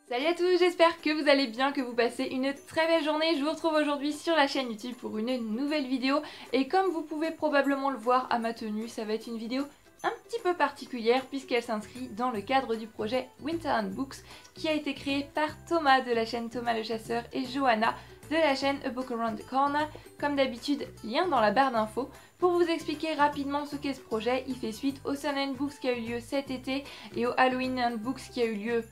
Salut à tous, j'espère que vous allez bien, que vous passez une très belle journée. Je vous retrouve aujourd'hui sur la chaîne YouTube pour une nouvelle vidéo. Et comme vous pouvez probablement le voir à ma tenue, ça va être une vidéo un petit peu particulière puisqu'elle s'inscrit dans le cadre du projet Winter and Books qui a été créé par Thomas de la chaîne Thomas le Chasseur et Johanna de la chaîne A Book Around the Corner. Comme d'habitude, lien dans la barre d'infos. Pour vous expliquer rapidement ce qu'est ce projet, il fait suite au Sun and Books qui a eu lieu cet été et au Halloween and Books qui a eu lieu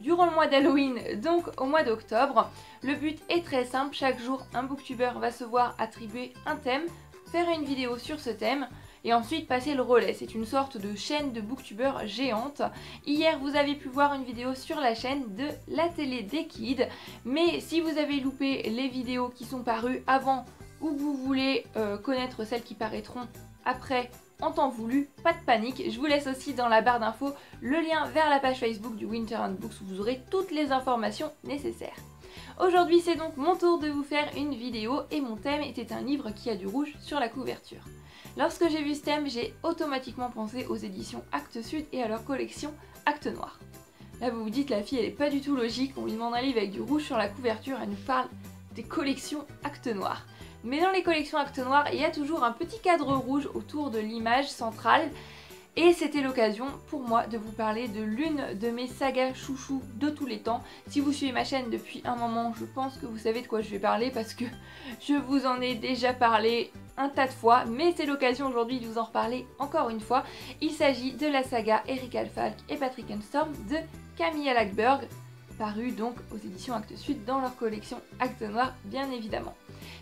durant le mois d'Halloween, donc au mois d'octobre. Le but est très simple, chaque jour un booktuber va se voir attribuer un thème, faire une vidéo sur ce thème et ensuite passer le relais. C'est une sorte de chaîne de booktubeurs géante. Hier vous avez pu voir une vidéo sur la chaîne de la télé des kids, mais si vous avez loupé les vidéos qui sont parues avant ou que vous voulez connaître celles qui paraîtront après en temps voulu, pas de panique, je vous laisse aussi dans la barre d'infos le lien vers la page Facebook du Winter and Books où vous aurez toutes les informations nécessaires. Aujourd'hui c'est donc mon tour de vous faire une vidéo et mon thème était un livre qui a du rouge sur la couverture. Lorsque j'ai vu ce thème, j'ai automatiquement pensé aux éditions Actes Sud et à leur collection Actes Noir. Là vous vous dites la fille elle est pas du tout logique, on lui demande un livre avec du rouge sur la couverture, elle nous parle des collections Actes Noir. Mais dans les collections Actes Noirs, il y a toujours un petit cadre rouge autour de l'image centrale. Et c'était l'occasion pour moi de vous parler de l'une de mes sagas chouchous de tous les temps. Si vous suivez ma chaîne depuis un moment, je pense que vous savez de quoi je vais parler parce que je vous en ai déjà parlé un tas de fois. Mais c'est l'occasion aujourd'hui de vous en reparler encore une fois. Il s'agit de la saga Erika Falck et Patrick Storm de Camilla Läckberg, paru donc aux éditions Actes Sud dans leur collection Actes Noirs bien évidemment.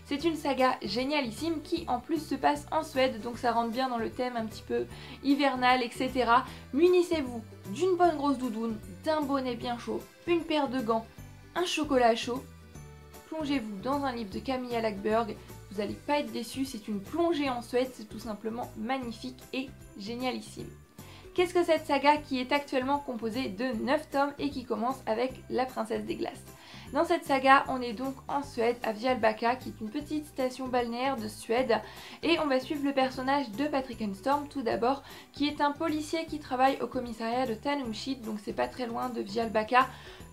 C'est une saga génialissime qui en plus se passe en Suède, donc ça rentre bien dans le thème un petit peu hivernal, etc. Munissez-vous d'une bonne grosse doudoune, d'un bonnet bien chaud, une paire de gants, un chocolat chaud. Plongez-vous dans un livre de Camilla Läckberg, vous n'allez pas être déçus, c'est une plongée en Suède, c'est tout simplement magnifique et génialissime. Qu'est-ce que cette saga qui est actuellement composée de 9 tomes et qui commence avec La Princesse des Glaces? Dans cette saga, on est donc en Suède, à Fjällbacka, qui est une petite station balnéaire de Suède. Et on va suivre le personnage de Patrick Storm, tout d'abord, qui est un policier qui travaille au commissariat de Tanumshid, donc c'est pas très loin de Fjällbacka.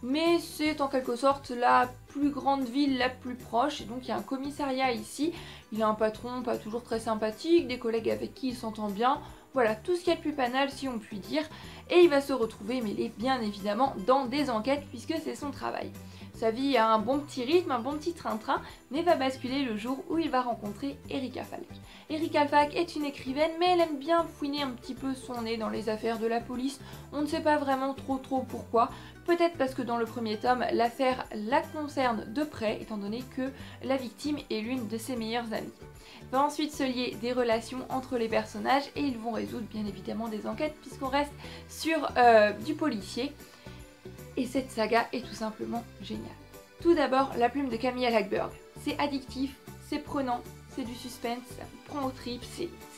Mais c'est en quelque sorte la plus grande ville la plus proche, et donc il y a un commissariat ici. Il a un patron pas toujours très sympathique, des collègues avec qui il s'entend bien. Voilà, tout ce qu'il y a de plus banal si on peut dire. Et il va se retrouver mêlé bien évidemment dans des enquêtes puisque c'est son travail. Sa vie a un bon petit rythme, un bon petit train-train, mais va basculer le jour où il va rencontrer Erika Falck. Erika Falck est une écrivaine, mais elle aime bien fouiner un petit peu son nez dans les affaires de la police. On ne sait pas vraiment trop pourquoi. Peut-être parce que dans le premier tome, l'affaire la concerne de près, étant donné que la victime est l'une de ses meilleures amies. Va ensuite se lier des relations entre les personnages et ils vont résoudre bien évidemment des enquêtes puisqu'on reste sur du policier. Et cette saga est tout simplement géniale. Tout d'abord, la plume de Camilla Läckberg. C'est addictif, c'est prenant, c'est du suspense, ça vous prend aux tripes,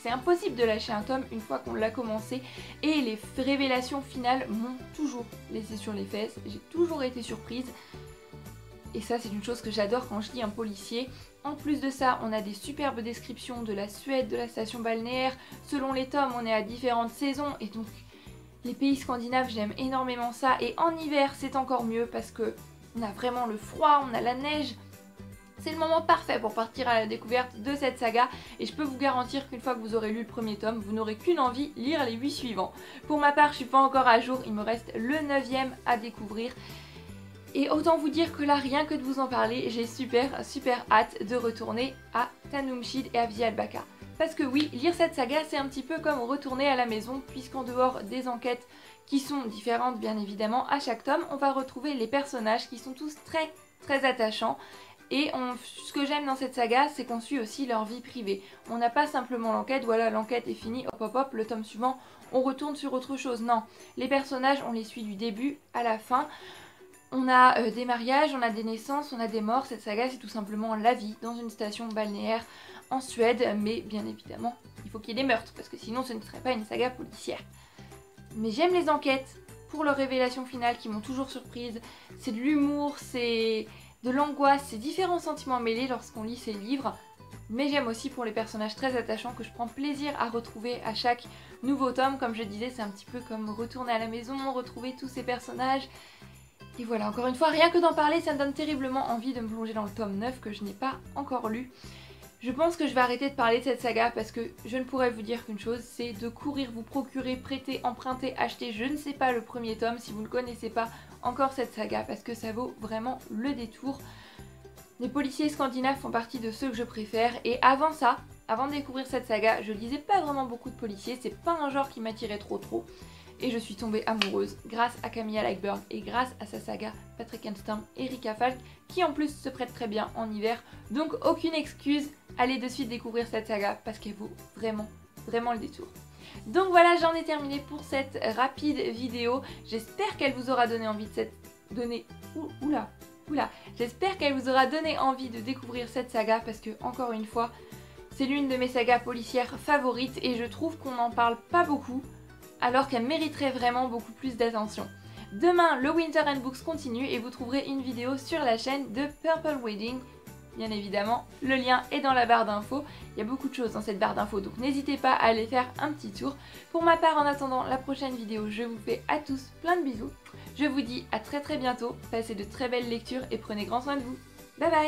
c'est impossible de lâcher un tome une fois qu'on l'a commencé. Et les révélations finales m'ont toujours laissé sur les fesses, j'ai toujours été surprise. Et ça c'est une chose que j'adore quand je lis un policier. En plus de ça, on a des superbes descriptions de la Suède, de la station balnéaire. Selon les tomes, on est à différentes saisons et donc les pays scandinaves, j'aime énormément ça. Et en hiver, c'est encore mieux parce que on a vraiment le froid, on a la neige. C'est le moment parfait pour partir à la découverte de cette saga. Et je peux vous garantir qu'une fois que vous aurez lu le premier tome, vous n'aurez qu'une envie, lire les 8 suivants. Pour ma part, je suis pas encore à jour, il me reste le 9e à découvrir. Et autant vous dire que là, rien que de vous en parler, j'ai super hâte de retourner à Tanumshid et à Fjällbacka. Parce que oui, lire cette saga, c'est un petit peu comme retourner à la maison, puisqu'en dehors des enquêtes qui sont différentes bien évidemment, à chaque tome, on va retrouver les personnages qui sont tous très attachants. Et ce que j'aime dans cette saga, c'est qu'on suit aussi leur vie privée. On n'a pas simplement l'enquête, voilà l'enquête est finie, hop, le tome suivant, on retourne sur autre chose. Non, les personnages, on les suit du début à la fin. On a des mariages, on a des naissances, on a des morts. Cette saga, c'est tout simplement la vie dans une station balnéaire en Suède. Mais bien évidemment, il faut qu'il y ait des meurtres parce que sinon ce ne serait pas une saga policière. Mais j'aime les enquêtes pour leurs révélations finales qui m'ont toujours surprise. C'est de l'humour, c'est de l'angoisse, c'est différents sentiments mêlés lorsqu'on lit ces livres. Mais j'aime aussi pour les personnages très attachants que je prends plaisir à retrouver à chaque nouveau tome. Comme je disais, c'est un petit peu comme retourner à la maison, retrouver tous ces personnages. Et voilà, encore une fois, rien que d'en parler, ça me donne terriblement envie de me plonger dans le tome 9 que je n'ai pas encore lu. Je pense que je vais arrêter de parler de cette saga parce que je ne pourrais vous dire qu'une chose, c'est de courir, vous procurer, prêter, emprunter, acheter, je ne sais pas, le premier tome si vous ne connaissez pas encore cette saga parce que ça vaut vraiment le détour. Les policiers scandinaves font partie de ceux que je préfère et avant ça, avant de découvrir cette saga, je lisais pas vraiment beaucoup de policiers, c'est pas un genre qui m'attirait trop. Et je suis tombée amoureuse grâce à Camilla Läckberg et grâce à sa saga Patrik Enstern et Rika Falk qui en plus se prête très bien en hiver. Donc aucune excuse, allez de suite découvrir cette saga parce qu'elle vaut vraiment le détour. Donc voilà, j'en ai terminé pour cette rapide vidéo. J'espère qu'elle vous aura donné envie J'espère qu'elle vous aura donné envie de découvrir cette saga parce que, encore une fois, c'est l'une de mes sagas policières favorites et je trouve qu'on n'en parle pas beaucoup alors qu'elle mériterait vraiment beaucoup plus d'attention. Demain, le Winter and Books continue et vous trouverez une vidéo sur la chaîne de Purple Wedding. Bien évidemment, le lien est dans la barre d'infos. Il y a beaucoup de choses dans cette barre d'infos, donc n'hésitez pas à aller faire un petit tour. Pour ma part, en attendant la prochaine vidéo, je vous fais à tous plein de bisous. Je vous dis à très bientôt, passez de très belles lectures et prenez grand soin de vous. Bye bye!